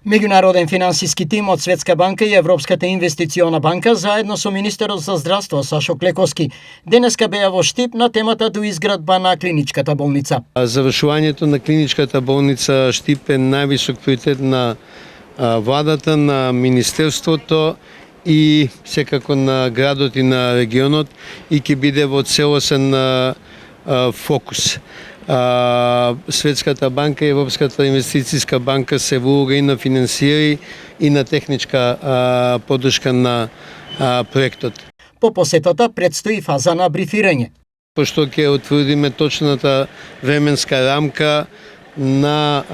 Меѓународен финансиски тим од Светска банка и Европската инвестициона банка заедно со министерот за здравство Сашо Клековски денеска беа во Штип на темата доизградба на клиничката болница. Завршувањето на клиничката болница Штип е највисок приоритет на владата, на министерството и секако на градот и на регионот и ќе биде во целосен фокус. Светската банка и Европската инвестицијска банка се вулга и на финансири и на техничка поддршка на проектот. По посетата предстои фаза на брифирање. Пошто ќе утврдиме точната временска рамка на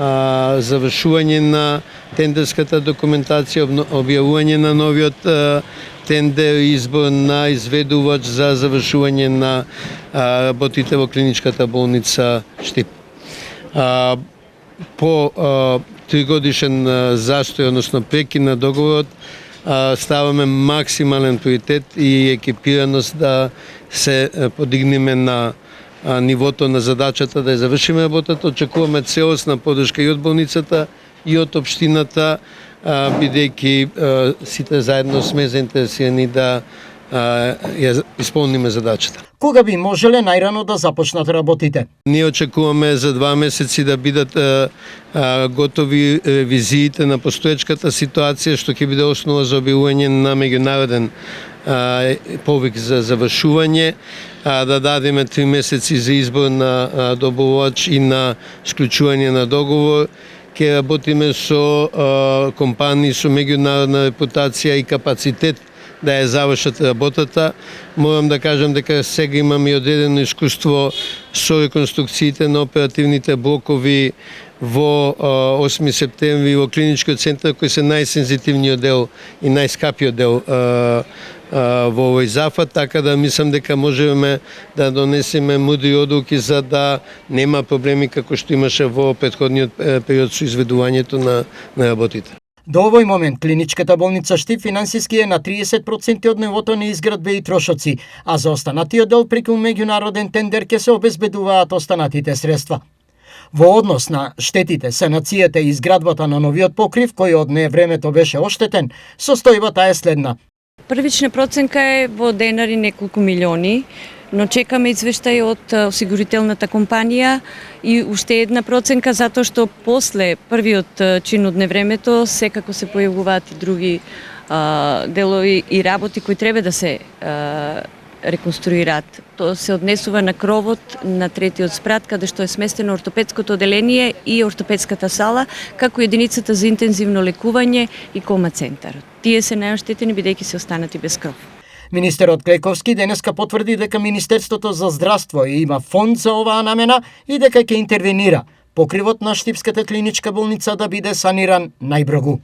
завршување на тендерската документација, објавување на новиот тендер и избор на изведувач за завршување на работите во клиничката болница Штип. По 3-годишен застој, односно прекин на договорот, ставаме максимален приоритет и екипираност да се подигнеме на нивото на задачата да ја завршиме работата. Очекуваме целосна поддршка и од болницата и од општината, бидејќи сите заедно сме заинтересирани да ја исполниме задачата. Кога би можеле најрано да започнат работите? Ние очекуваме за 2 месеци да бидат готови ревизиите на постоечката ситуација, што ќе биде основа за објавување на меѓународен повик за завршување, да дадеме 3 месеци за избор на добавувач и на склучување на договор. Ќе работиме со компании со меѓународна репутација и капацитет да ја завршат работата. Морам да кажам дека сега имаме одредено искуство со реконструкциите на оперативните блокови во 8 септември во клиничкиот центар, кој се најсензитивниот дел и најскапиот дел во овој зафат, така да мислам дека можеме да донесеме мудри одлуки за да нема проблеми како што имаше во претходниот период со изведувањето на работите. До овој момент клиничката болница Штип финансиски е на 30% од нивото на изградбе и трошоци, а за останатиот дел преку меѓународен тендер ќе се обезбедуваат останатите средства. Во однос на штетите, санацијата и изградбата на новиот покрив, кој од невремето беше оштетен, состојбата е следна. Првична проценка е во денари неколку милиони, но чекаме извештај од осигурителната компанија и уште една проценка затоа што после првиот чин од невремето секако се појавуваат и други делови и работи кои треба да се реконструираат. Тоа се однесува на кровот на третиот спрат, каде што е сместено ортопедското оделение и ортопедската сала, како единицата за интензивно лекување и кома центар. Тие се најоштетени бидејќи се останати без кров. Министерот Клековски денеска потврди дека Министерството за здравство има фонд за оваа намена и дека ќе интервенира покривот на Штипската клиничка болница да биде саниран најбрзо.